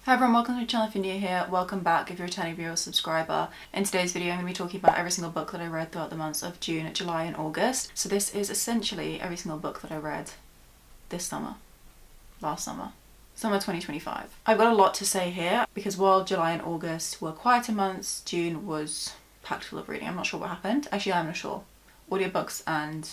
Hi everyone, welcome to my channel if you're new here. Welcome back if you're a returning viewer or subscriber. In today's video I'm going to be talking about every single book that I read throughout the months of June, July and August. So this is essentially every single book that I read this summer, last summer, summer 2025. I've got a lot to say here because while July and August were quieter months, June was packed full of reading. I'm not sure what happened. Actually, I'm not sure. Audiobooks and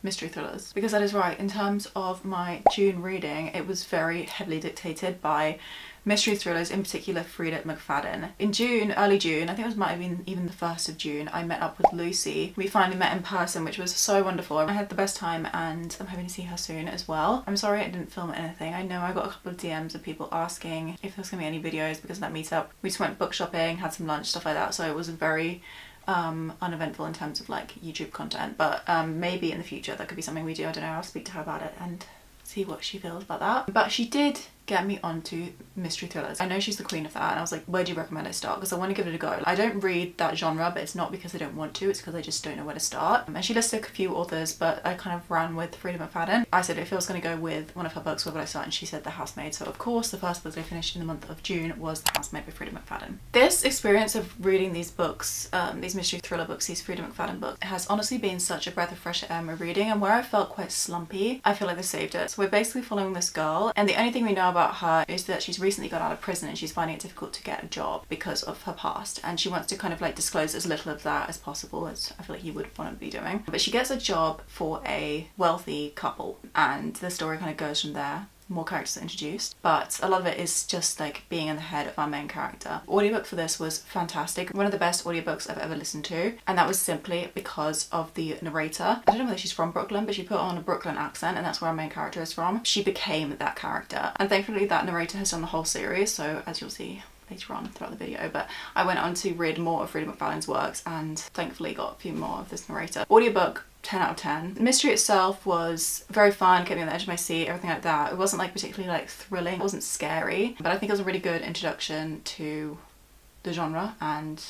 mystery thrillers. Because that is right, in terms of my June reading, it was very heavily dictated by mystery thrillers, in particular Freida McFadden. In June, early June, I think it might have been even the 1st of June, I met up with Lucy. We finally met in person, which was so wonderful. I had the best time and I'm hoping to see her soon as well. I'm sorry I didn't film anything. I know I got a couple of DMs of people asking if there's gonna be any videos because of that meetup. We just went book shopping, had some lunch, stuff like that, so it was very uneventful in terms of like YouTube content, but maybe in the future that could be something we do. I don't know, I'll speak to her about it and see what she feels about that. But she did get me onto mystery thrillers. I know she's the queen of that and I was like, where do you recommend I start? Because I want to give it a go. I don't read that genre, but it's not because I don't want to, it's because I just don't know where to start. And she listed a few authors, but I kind of ran with Freida McFadden. I said if I was going to go with one of her books, where would I start? And she said The Housemaid. So of course the first book that I finished in the month of June was The Housemaid by Freida McFadden. This experience of reading these books, these mystery thriller books, these Freida McFadden books, has honestly been such a breath of fresh air in my reading, and where I felt quite slumpy, I feel like they saved it. So we're basically following this girl, and the only thing we know about her is that she's recently got out of prison and she's finding it difficult to get a job because of her past, and she wants to kind of like disclose as little of that as possible, as I feel like you would want to be doing. But she gets a job for a wealthy couple and the story kind of goes from there. More characters are introduced, but a lot of it is just like being in the head of our main character. Audiobook for this was fantastic, one of the best audiobooks I've ever listened to, and that was simply because of the narrator. I don't know whether she's from Brooklyn, but she put on a Brooklyn accent and that's where our main character is from. She became that character, and thankfully that narrator has done the whole series, so as you'll see later on throughout the video. But I went on to read more of Freida McFadden's works and thankfully got a few more of this narrator. Audiobook 10 out of 10. The mystery itself was very fun, kept me on the edge of my seat, everything like that. It wasn't like particularly like thrilling, it wasn't scary, but I think it was a really good introduction to the genre and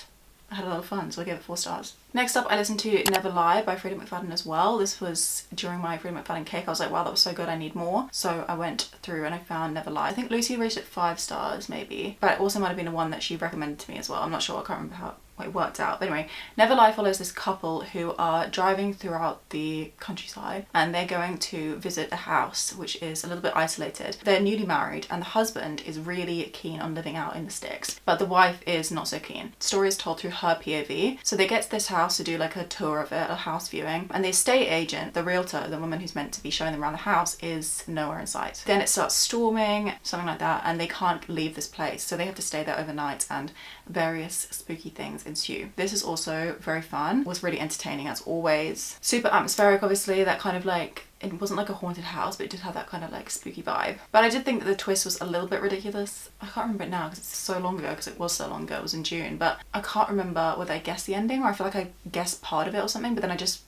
I had a lot of fun, so I gave it 4 stars. Next up, I listened to Never Lie by Freida McFadden as well. This was during my Freida McFadden kick. I was like, wow, that was so good, I need more. So I went through and I found Never Lie. I think Lucy rated it 5 stars maybe, but it also might have been the one that she recommended to me as well. I'm not sure, I can't remember how it worked out. But anyway, Never Lie follows this couple who are driving throughout the countryside and they're going to visit a house which is a little bit isolated. They're newly married and the husband is really keen on living out in the sticks, but the wife is not so keen. The story is told through her POV. So they get to this house to do like a tour of it, a house viewing, and the estate agent, the realtor, the woman who's meant to be showing them around the house, is nowhere in sight. Then it starts storming, something like that, and they can't leave this place, so they have to stay there overnight and various spooky things ensue. This is also very fun, was really entertaining as always. Super atmospheric, obviously, that kind of like, it wasn't like a haunted house, but it did have that kind of like spooky vibe. But I did think that the twist was a little bit ridiculous. I can't remember it now because it's so long ago, because it was so long ago, it was in June, but I can't remember whether I guessed the ending or I feel like I guessed part of it or something, but then I just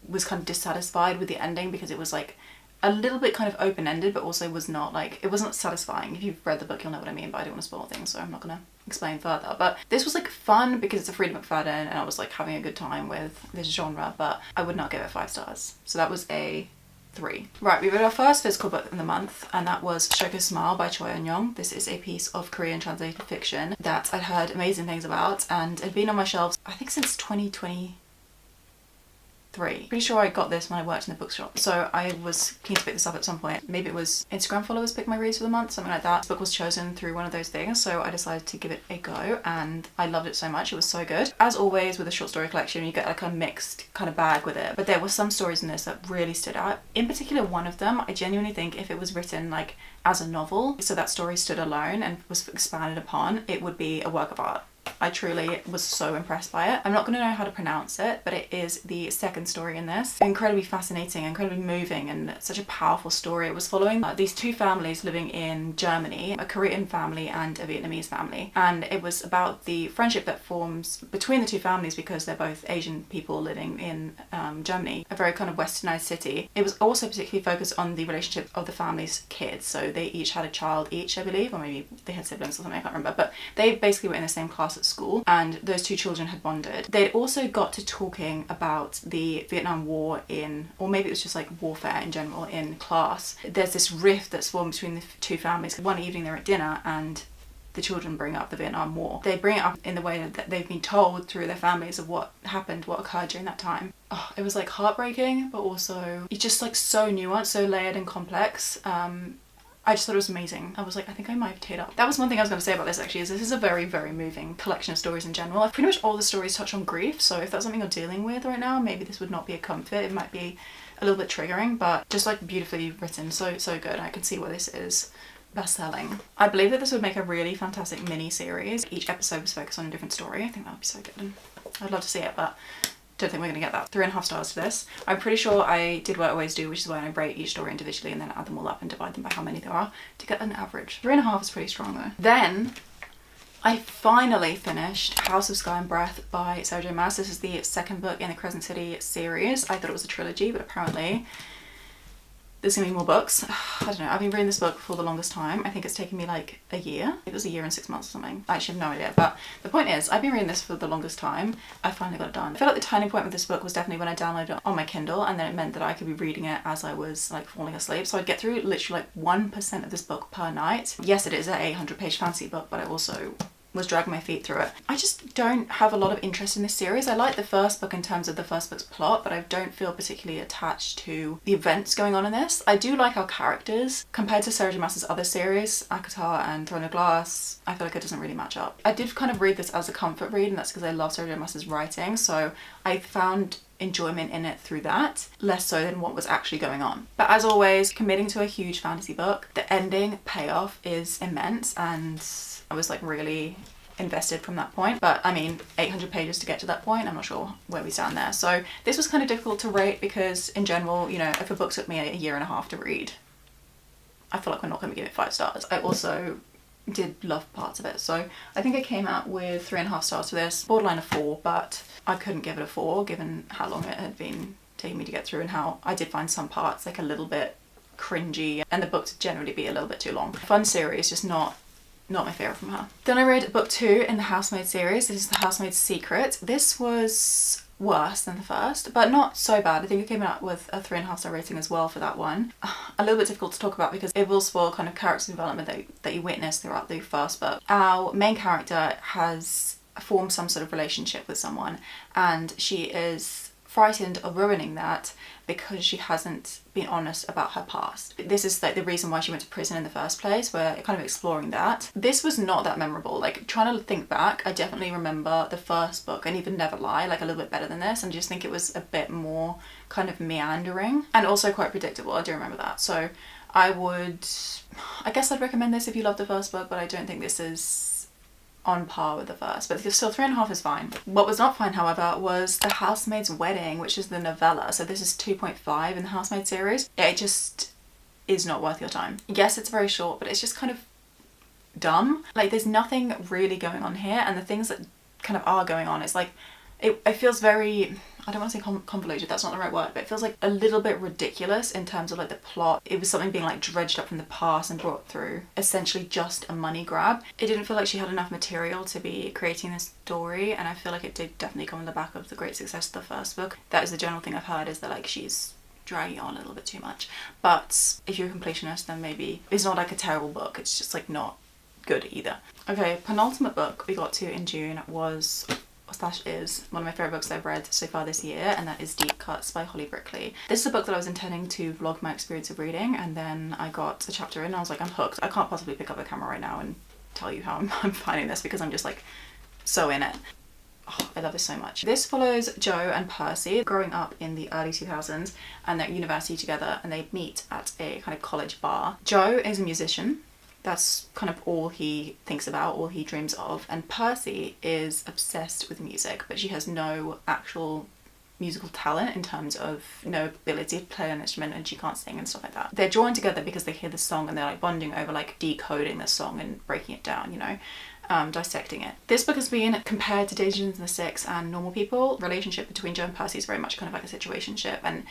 was kind of dissatisfied with the ending because it was like a little bit kind of open-ended, but also was not like, it wasn't satisfying. If you've read the book, you'll know what I mean, but I don't want to spoil things, so I'm not gonna explain further. But this was like fun because it's a Freida McFadden and I was like having a good time with this genre, but I would not give it 5 stars. So that was a 3. Right, we read our first physical book in the month, and that was Shoko Smile by Choi eunyoung. This is a piece of Korean translated fiction that I'd heard amazing things about and had been on my shelves I think since 2023. Pretty sure I got this when I worked in the bookshop, so I was keen to pick this up at some point. Maybe it was Instagram followers picked my reads for the month, something like that. This book was chosen through one of those things, so I decided to give it a go and I loved it so much. It was so good. As always with a short story collection, you get like a mixed kind of bag with it, but there were some stories in this that really stood out. In particular, one of them, I genuinely think if it was written like as a novel, so that story stood alone and was expanded upon, it would be a work of art. I truly was so impressed by it. I'm not going to know how to pronounce it, but it is the second story in this. Incredibly fascinating, incredibly moving, and such a powerful story. It was following these 2 families living in Germany, a Korean family and a Vietnamese family, and it was about the friendship that forms between the 2 families because they're both Asian people living in Germany, a very kind of westernized city. It was also particularly focused on the relationship of the family's kids, so they each had a child each, I believe, or maybe they had siblings or something, I can't remember, but they basically were in the same class at school and those 2 children had bonded. They'd also got to talking about the Vietnam War in, or maybe it was just like warfare in general in class. There's this rift that's formed between the 2 families. One evening they're at dinner and the children bring up the Vietnam War. They bring it up in the way that they've been told through their families of what happened, what occurred during that time. Oh, it was like heartbreaking, but also it's just like so nuanced, so layered and complex. I just thought it was amazing. I was like, I think I might have teared up. That was one thing I was going to say about this actually, is this is a very, very moving collection of stories in general. Pretty much all the stories touch on grief, so if that's something you're dealing with right now, maybe this would not be a comfort. It might be a little bit triggering, but just like beautifully written, so good. I can see why this is best-selling. I believe that this would make a really fantastic mini-series. Each episode was focused on a different story. I think that would be so good. I'd love to see it, but don't think we're gonna get that. 3.5 stars for this. I'm pretty sure I did what I always do, which is when I rate each story individually and then add them all up and divide them by how many there are to get an average. 3.5 is pretty strong though. Then I finally finished House of Sky and Breath by Sarah J Maas. This is the second book in the Crescent City series. I thought it was a trilogy, but apparently there's gonna be more books. I don't know, I've been reading this book for the longest time. I think it's taken me like a year. It was a year and 6 months or something. I actually have no idea, but the point is, I've been reading this for the longest time. I finally got it done. I feel like the turning point with this book was definitely when I downloaded it on my Kindle, and then it meant that I could be reading it as I was like falling asleep. So I'd get through literally like 1% of this book per night. Yes, it is an 800-page fantasy book, but I also was dragging my feet through it. I just don't have a lot of interest in this series. I like the first book in terms of the first book's plot, but I don't feel particularly attached to the events going on in this. I do like our characters. Compared to Sarah J Maas's other series, Akatar and Throne of Glass, I feel like it doesn't really match up. I did kind of read this as a comfort read, and that's because I love Sarah J Maas's writing, so I found enjoyment in it through that, less so than what was actually going on. But as always, committing to a huge fantasy book, the ending payoff is immense, and I was like really invested from that point. But I mean, 800 pages to get to that point, I'm not sure where we stand there. So this was kind of difficult to rate because in general, you know, if a book took me a year and a half to read, I feel like we're not going to give it 5 stars. I also did love parts of it, so I think I came out with 3.5 stars for this, borderline a 4, but I couldn't give it a 4 given how long it had been taking me to get through and how I did find some parts like a little bit cringy and the book to generally be a little bit too long. Fun series, just not my favourite from her. Then I read book 2 in the Housemaid series. This is The Housemaid's Secret. This was worse than the first, but not so bad. I think I came out with a 3.5 star rating as well for that one. A little bit difficult to talk about because it will spoil kind of character development that you witness throughout the first book. Our main character has formed some sort of relationship with someone, and she is frightened of ruining that because she hasn't been honest about her past. This is like the reason why she went to prison in the first place. We're kind of exploring that. This was not that memorable. Like trying to think back, I definitely remember the first book and even Never Lie like a little bit better than this, and just think it was a bit more kind of meandering and also quite predictable. I do remember that. So I guess I'd recommend this if you love the first book, but I don't think this is on par with the first, but still 3.5 is fine. What was not fine, however, was The Housemaid's Wedding, which is the novella. So this is 2.5 in the Housemaid series. It just is not worth your time. Yes, it's very short, but it's just kind of dumb. Like there's nothing really going on here, and the things that kind of are going on, it's like it feels very, I don't want to say convoluted, that's not the right word, but it feels like a little bit ridiculous in terms of like the plot. It was something being like dredged up from the past and brought through, essentially just a money grab. It didn't feel like she had enough material to be creating this story, and I feel like it did definitely come on the back of the great success of the first book. That is the general thing I've heard, is that like she's dragging on a little bit too much. But if you're a completionist, then maybe it's not like a terrible book, it's just like not good either. Okay, penultimate book we got to in June was is one of my favourite books I've read so far this year, and that is Deep Cuts by Holly Brickley. This is a book that I was intending to vlog my experience of reading, and then I got a chapter in and I was like, I'm hooked. I can't possibly pick up the camera right now and tell you how I'm finding this because I'm just like so in it. Oh, I love this so much. This follows Joe and Percy growing up in the early 2000s, and they're at university together, and they meet at a kind of college bar. Joe is a musician. That's kind of all he thinks about, all he dreams of. And Percy is obsessed with music, but she has no actual musical talent in terms of no ability to play an instrument, and she can't sing and stuff like that. They're drawn together because they hear the song and they're like bonding over like decoding the song and breaking it down, you know, dissecting it. This book has been compared to Daisies and the Six and Normal People. The relationship between Joe and Percy is very much kind of like a situationship, and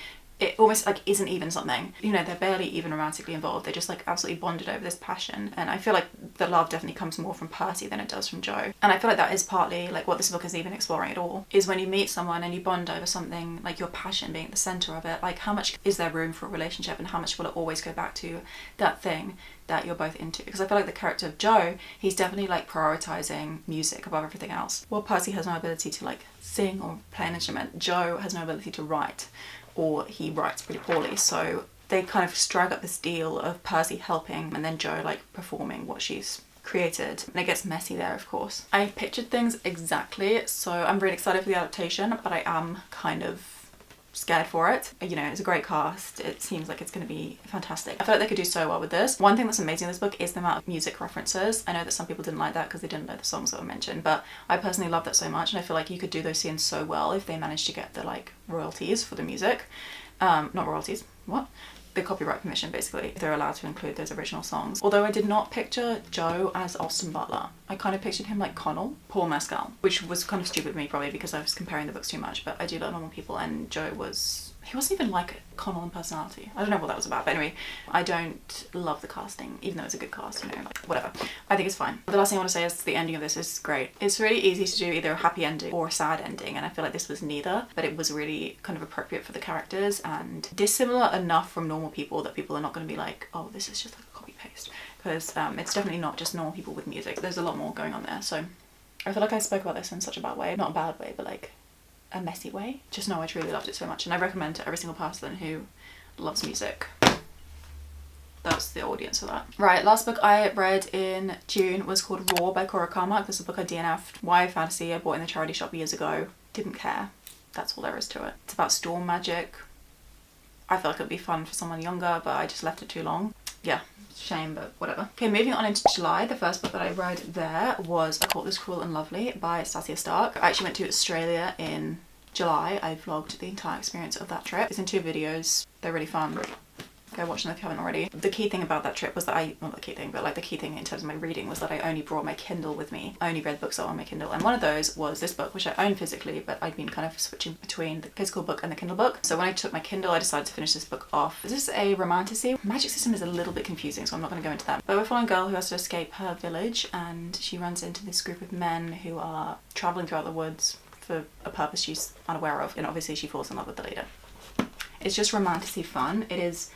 it almost like isn't even something, you know, they're barely even romantically involved, they're just like absolutely bonded over this passion. And I feel like the love definitely comes more from Percy than it does from Joe. And I feel like that is partly like what this book is even exploring at all, is when you meet someone and you bond over something, like your passion being at the center of it, like how much is there room for a relationship, and how much will it always go back to that thing that you're both into. Because I feel like the character of Joe, he's definitely like prioritizing music above everything else. While Percy has no ability to like sing or play an instrument, Joe has no ability to write, or he writes pretty poorly. So they kind of strike up this deal of Percy helping and then Joe like performing what she's created, and it gets messy there, of course. I pictured things exactly, so I'm really excited for the adaptation, but I am kind of scared for it. You know, it's a great cast, it seems like it's going to be fantastic. I feel like they could do so well with this. One thing that's amazing in this book is the amount of music references. I know that some people didn't like that because they didn't know the songs that were mentioned, but I personally love that so much, and I feel like you could do those scenes so well if they managed to get the like royalties for the music. Not royalties, what? The copyright permission, basically, if they're allowed to include those original songs. Although I did not picture Joe as Austin Butler. I kind of pictured him like Connell, Paul Mescal, which was kind of stupid of me probably because I was comparing the books too much, but I do love normal people, and Joe he wasn't even like Connell in personality. I don't know what that was about, but anyway, I don't love the casting, even though it's a good cast, you know, like whatever. I think it's fine. The last thing I want to say is the ending of this is great. It's really easy to do either a happy ending or a sad ending, and I feel like this was neither, but it was really kind of appropriate for the characters and dissimilar enough from normal people that people are not going to be like, oh, this is just like a copy paste, because it's definitely not just normal people with music. There's a lot more going on there. So I feel like I spoke about this in such a bad way, not a bad way, but like a messy way. Just know I truly loved it so much, and I recommend to every single person who loves music. That's the audience for that. Right, last book I read in June was called Raw by Cora Carmack. This is a book I DNF'd. YA fantasy I bought in the charity shop years ago. Didn't care. That's all there is to it. It's about storm magic. I feel like it would be fun for someone younger, but I just left it too long. Yeah, shame, but whatever. Okay, moving on into July, the first book that I read there was A Court This Cruel and Lovely by Stacia Stark. I actually went to Australia in July. I vlogged the entire experience of that trip. It's in 2 videos. They're really fun. Go watch them if you haven't already. The key thing about that trip was that well, not the key thing, but like the key thing in terms of my reading was that I only brought my Kindle with me. I only read books that were on my Kindle, and one of those was this book, which I own physically, but I'd been kind of switching between the physical book and the Kindle book. So when I took my Kindle, I decided to finish this book off. This is a romantasy. Magic system is a little bit confusing, so I'm not going to go into that. But we're following a girl who has to escape her village, and she runs into this group of men who are traveling throughout the woods for a purpose she's unaware of, and obviously she falls in love with the leader. It's just romantasy fun. It is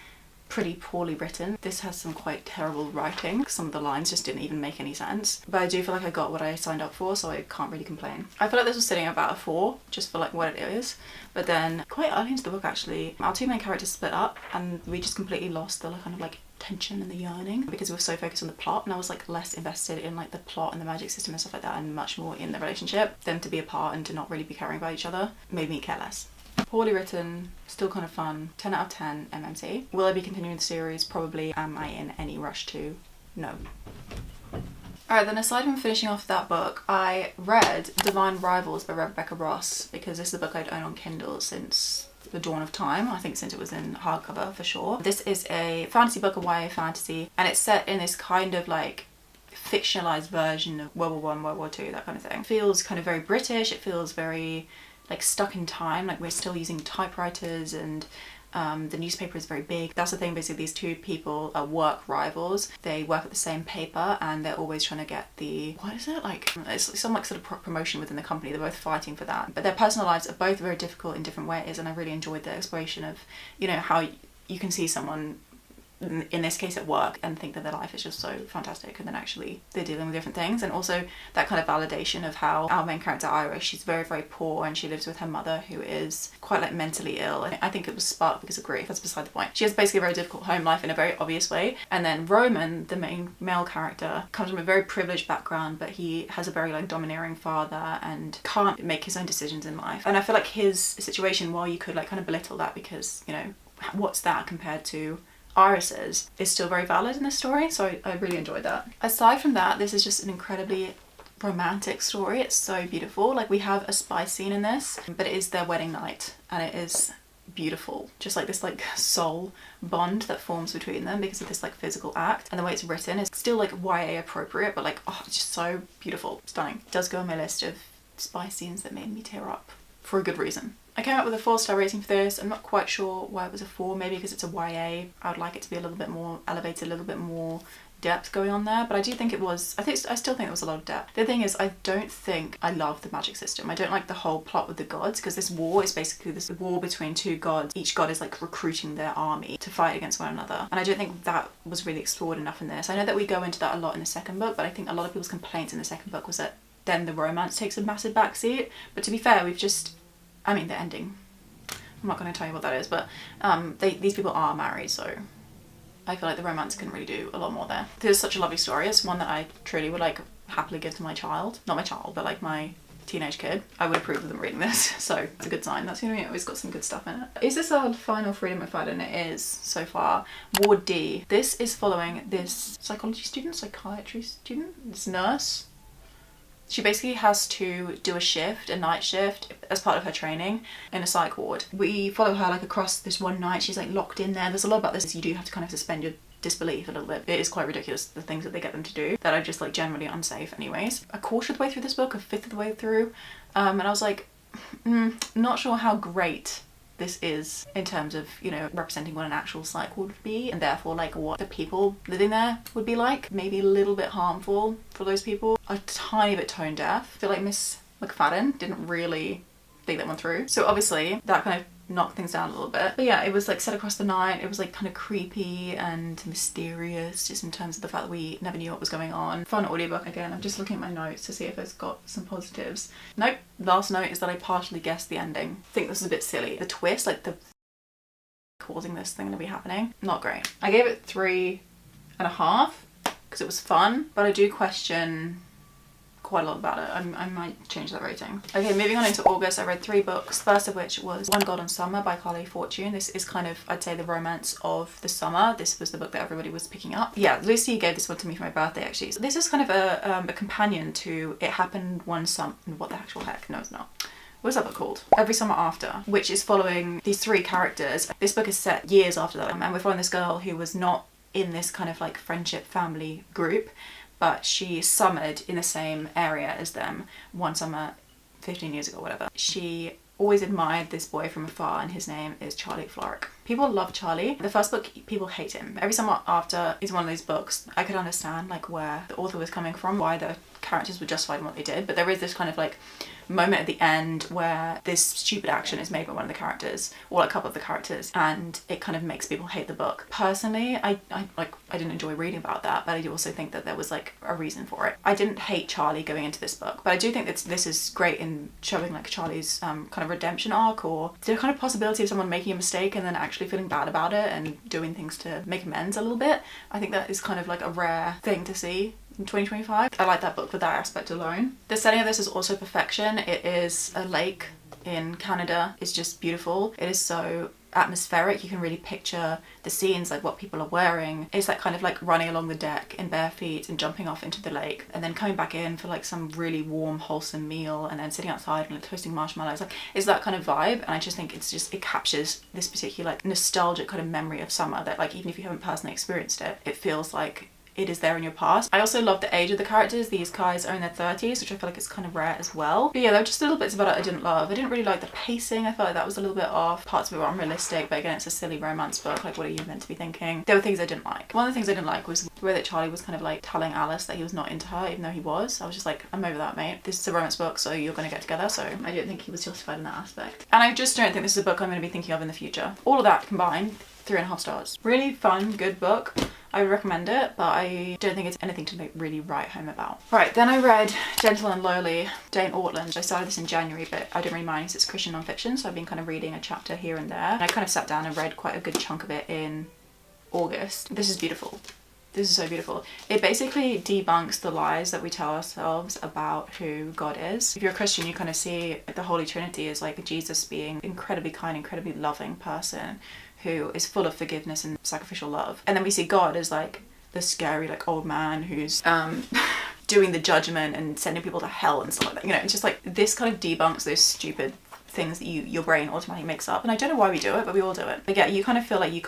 pretty poorly written. This has some quite terrible writing. Some of the lines just didn't even make any sense. But I do feel like I got what I signed up for, so I can't really complain. I feel like this was sitting at about a 4, just for like what it is. But then quite early into the book actually, our 2 main characters split up, and we just completely lost the kind of like tension and the yearning because we were so focused on the plot, and I was like less invested in like the plot and the magic system and stuff like that, and much more in the relationship. Them to be apart and to not really be caring about each other made me care less. Poorly written, still kind of fun. 10 out of 10 MMT. Will I be continuing the series? Probably. Am I in any rush to? No. Alright, then aside from finishing off that book, I read Divine Rivals by Rebecca Ross, because this is a book I'd owned on Kindle since the dawn of time. I think since it was in hardcover for sure. This is a fantasy book, a YA fantasy, and it's set in this kind of like fictionalized version of World War I, World War II, that kind of thing. It feels kind of very British. It feels very like stuck in time, like we're still using typewriters, and the newspaper is very big. That's the thing, basically these 2 people are work rivals. They work at the same paper, and they're always trying to get the, what is it, like it's some like sort of promotion within the company. They're both fighting for that, but their personal lives are both very difficult in different ways, and I really enjoyed the exploration of, you know, how you can see someone in this case at work and think that their life is just so fantastic, and then actually they're dealing with different things. And also that kind of validation of how our main character Ira, she's very, very poor, and she lives with her mother who is quite like mentally ill, and I think it was sparked because of grief. That's beside the point. She has basically a very difficult home life in a very obvious way. And then Roman, the main male character, comes from a very privileged background, but he has a very like domineering father and can't make his own decisions in life. And I feel like his situation, while you could like kind of belittle that because, you know, what's that compared to Iris's, is still very valid in this story, so I really enjoyed that. Aside from that, this is just an incredibly romantic story. It's so beautiful. Like, we have a spy scene in this, but it is their wedding night, and it is beautiful. Just like this like soul bond that forms between them because of this like physical act, and the way it's written is still like YA appropriate, but like, oh, it's just so beautiful, stunning. It does go on my list of spy scenes that made me tear up for a good reason. I came up with a 4-star rating for this. I'm not quite sure why it was a 4, maybe because it's a YA. I would like it to be a little bit more elevated, a little bit more depth going on there, but I do think it was, I still think there was a lot of depth. The thing is, I don't think I love the magic system. I don't like the whole plot with the gods, because this war is basically this war between 2 gods. Each god is like recruiting their army to fight against one another, and I don't think that was really explored enough in this. I know that we go into that a lot in the second book, but I think a lot of people's complaints in the second book was that then the romance takes a massive backseat. But to be fair, the ending, I'm not going to tell you what that is, but these people are married, so I feel like the romance can really do a lot more there. There's such a lovely story. It's one that I truly would like happily give to my child. Not my child, but like my teenage kid. I would approve of them reading this, so it's a good sign. That's, you know, it's got some good stuff in it. Is this our final Freida McFadden? It is so far. Ward D. This is following this psychology student, psychiatry student, this nurse. She basically has to do a night shift, as part of her training in a psych ward. We follow her like across this one night. She's like locked in there. There's a lot about this. You do have to kind of suspend your disbelief a little bit. It is quite ridiculous, the things that they get them to do that are just like generally unsafe anyways. A quarter of the way through this book, a fifth of the way through, and I was like, not sure how great this is in terms of, you know, representing what an actual psych would be, and therefore like what the people living there would be like. Maybe a little bit harmful for those people. A tiny bit tone deaf. I feel like Miss McFadden didn't really think that one through. So obviously that kind of knocked things down a little bit. But yeah, it was like set across the night. It was like kind of creepy and mysterious, just in terms of the fact that we never knew what was going on. Fun audiobook. Again, I'm just looking at my notes to see if it's got some positives. Nope. Last note is that I partially guessed the ending. I think this is a bit silly. The twist, like the causing this thing to be happening, not great. I gave it 3.5 because it was fun, but I do question quite a lot about it. I might change that rating. Okay, moving on into August, I read 3 books. First of which was One God on Summer by Carley Fortune. This is kind of, I'd say, the romance of the summer. This was the book that everybody was picking up. Yeah, Lucy gave this one to me for my birthday actually. So this is kind of a companion to It Happened One Summer. What the actual heck? No, it's not. What's that book called? Every Summer After, which is following these 3 characters. This book is set years after that, and we're following this girl who was not in this kind of like friendship family group, but she summered in the same area as them one summer 15 years ago, whatever. She always admired this boy from afar, and his name is Charlie Florrick. People love Charlie. The first book, people hate him. Every Summer After is one of those books I could understand like where the author was coming from, why the characters were justified in what they did, but there is this kind of like moment at the end where this stupid action is made by one of the characters, or a couple of the characters, and it kind of makes people hate the book. Personally, I didn't enjoy reading about that, but I do also think that there was like a reason for it. I didn't hate Charlie going into this book, but I do think that this is great in showing like Charlie's kind of redemption arc, or the kind of possibility of someone making a mistake and then actually feeling bad about it and doing things to make amends a little bit. I think that is kind of like a rare thing to see in 2025. I like that book for that aspect alone. The setting of this is also perfection. It is a lake in Canada. It's just beautiful. It is so atmospheric. You can really picture the scenes, like what people are wearing. It's that kind of like running along the deck in bare feet and jumping off into the lake, and then coming back in for like some really warm, wholesome meal, and then sitting outside and like toasting marshmallows. Like, it's that kind of vibe, and I just think it captures this particular like nostalgic kind of memory of summer that, like, even if you haven't personally experienced it, it feels like it is there in your past. I also love the age of the characters. These guys are in their 30s, which I feel like is kind of rare as well. But yeah, there were just little bits about it I didn't love. I didn't really like the pacing. I felt like that was a little bit off. Parts of it were unrealistic, but again, it's a silly romance book. Like, what are you meant to be thinking? There were things I didn't like. One of the things I didn't like was the way that Charlie was kind of like telling Alice that he was not into her, even though he was. I was just like, I'm over that, mate. This is a romance book, so you're gonna get together. So I didn't think he was justified in that aspect. And I just don't think this is a book I'm gonna be thinking of in the future. All of that combined, 3.5 stars. Really fun, good book. I would recommend it, but I don't think it's anything to like really write home about. Right, then I read Gentle and Lowly, Dane Ortland. I started this in January, but I didn't really mind because it's Christian non-fiction, so I've been kind of reading a chapter here and there. And I kind of sat down and read quite a good chunk of it in August. This is beautiful. This is so beautiful. It basically debunks the lies that we tell ourselves about who God is. If you're a Christian, you kind of see the Holy Trinity as like Jesus being incredibly kind, incredibly loving person who is full of forgiveness and sacrificial love. And then we see God as like the scary like old man who's doing the judgment and sending people to hell and stuff like that. You know, it's just like this kind of debunks those stupid things that your brain automatically makes up. And I don't know why we do it, but we all do it. But yeah, you kind of feel like you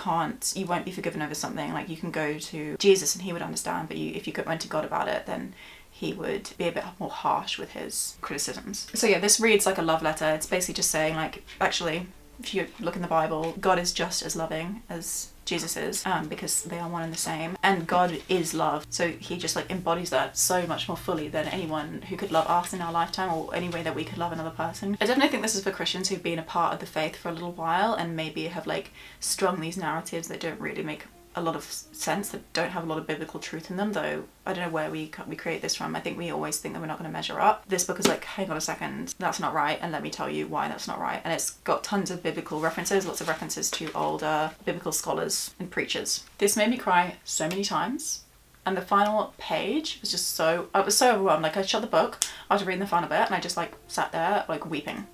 won't be forgiven over something. Like you can go to Jesus and he would understand, but if you went to God about it, then he would be a bit more harsh with his criticisms. So yeah, this reads like a love letter. It's basically just saying, like, actually, if you look in the Bible, God is just as loving as Jesus is, because they are one and the same, and God is love, so he just like embodies that so much more fully than anyone who could love us in our lifetime, or any way that we could love another person. I definitely think this is for Christians who've been a part of the faith for a little while and maybe have like strung these narratives that don't really make a lot of sense, that don't have a lot of biblical truth in them, though I don't know where we create this from. I think we always think that we're not going to measure up. This book is like, hang on a second, that's not right, and let me tell you why that's not right. And it's got tons of biblical references, lots of references to older biblical scholars and preachers. This made me cry so many times. And the final page was just I was so overwhelmed. Like I shut the book after reading the final bit and I just like sat there like weeping.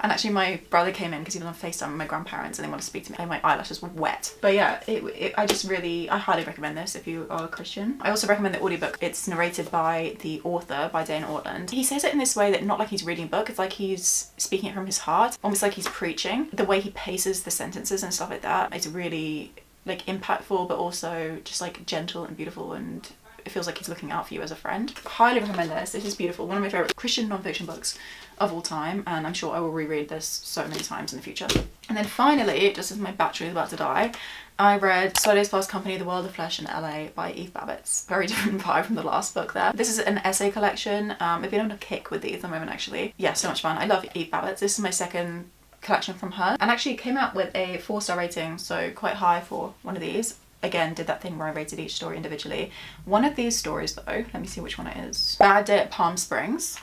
And actually my brother came in because he was on FaceTime with my grandparents and they wanted to speak to me, and my eyelashes were wet. But yeah, I highly recommend this if you are a Christian. I also recommend the audiobook. It's narrated by the author, by Dane Ortland. He says it in this way that not like he's reading a book, it's like he's speaking it from his heart, almost like he's preaching. The way he paces the sentences and stuff like that, it's really like impactful, but also just like gentle and beautiful, and it feels like he's looking out for you as a friend. Highly recommend this. This is beautiful. One of my favorite Christian non-fiction books of all time, and I'm sure I will reread this so many times in the future. And then finally, just as my battery is about to die, I read Soday's Fast Company, The World of Flesh in LA by babitz. Very different vibe from the last book there. This is an essay collection. I've been on a kick with these at the moment actually. Yeah, so much fun. I love babitz. This is my second collection from her, and actually came out with a 4-star rating, so quite high for one of these. Again, did that thing where I rated each story individually. One of these stories though, let me see which one it is. Bad Day at Palm Springs.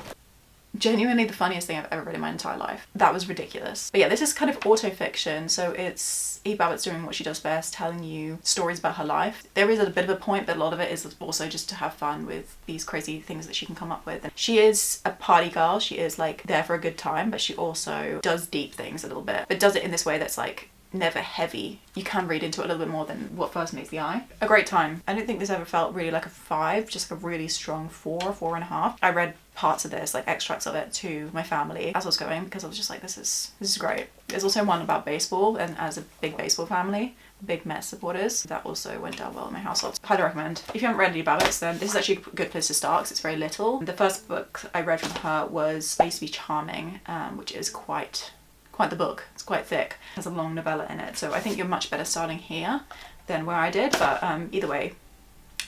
Genuinely the funniest thing I've ever read in my entire life. That was ridiculous. But yeah, this is kind of auto-fiction, so it's babitz doing what she does best, telling you stories about her life. There is a bit of a point, but a lot of it is also just to have fun with these crazy things that she can come up with. And she is a party girl, she is like there for a good time, but she also does deep things a little bit, but does it in this way that's like never heavy. You can read into it a little bit more than what first meets the eye. A great time. I don't think this ever felt really like a 5, just like a really strong 4.5. I read parts of this, like extracts of it, to my family as I was going, because I was just like, this is great. There's also one about baseball, and as a big baseball family, big Mets supporters, that also went down well in my household. Highly recommend. If you haven't read any babitz, then this is actually a good place to start because it's very little. The first book I read from her was I Used to Be Charming, which is quite the book. It's quite thick. It has a long novella in it, so I think you're much better starting here than where I did, but either way,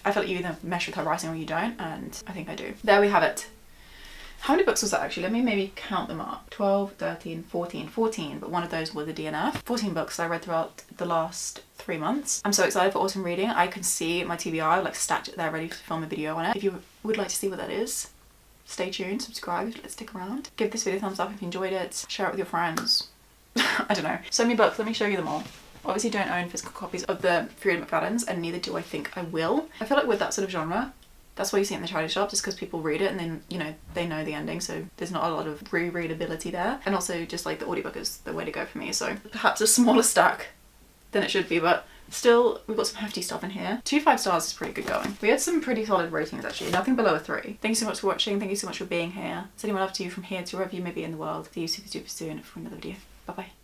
I feel like you either mesh with her writing or you don't, and I think I do. There we have it. How many books was that actually? Let me maybe count them up. 12, 13, 14, but one of those was a DNF. 14 books I read throughout the last 3 months. I'm so excited for autumn reading. I can see my TBR, like stacked it there ready to film a video on it. If you would like to see what that is, stay tuned, subscribe, let's stick around. Give this video a thumbs up if you enjoyed it. Share it with your friends. I don't know. So many books, let me show you them all. Obviously don't own physical copies of the Freida McFaddens, and neither do I think I will. I feel like with that sort of genre, that's why you see it in the charity shop, just because people read it and then, you know, they know the ending, so there's not a lot of rereadability there. And also just like the audiobook is the way to go for me, so perhaps a smaller stack than it should be, but still, we've got some hefty stuff in here. 2 5-stars is pretty good going. We had some pretty solid ratings actually, nothing below a 3. Thank you so much for watching, thank you so much for being here. Sending my love to you from here to wherever you may be in the world. See you super soon for another video. Bye bye.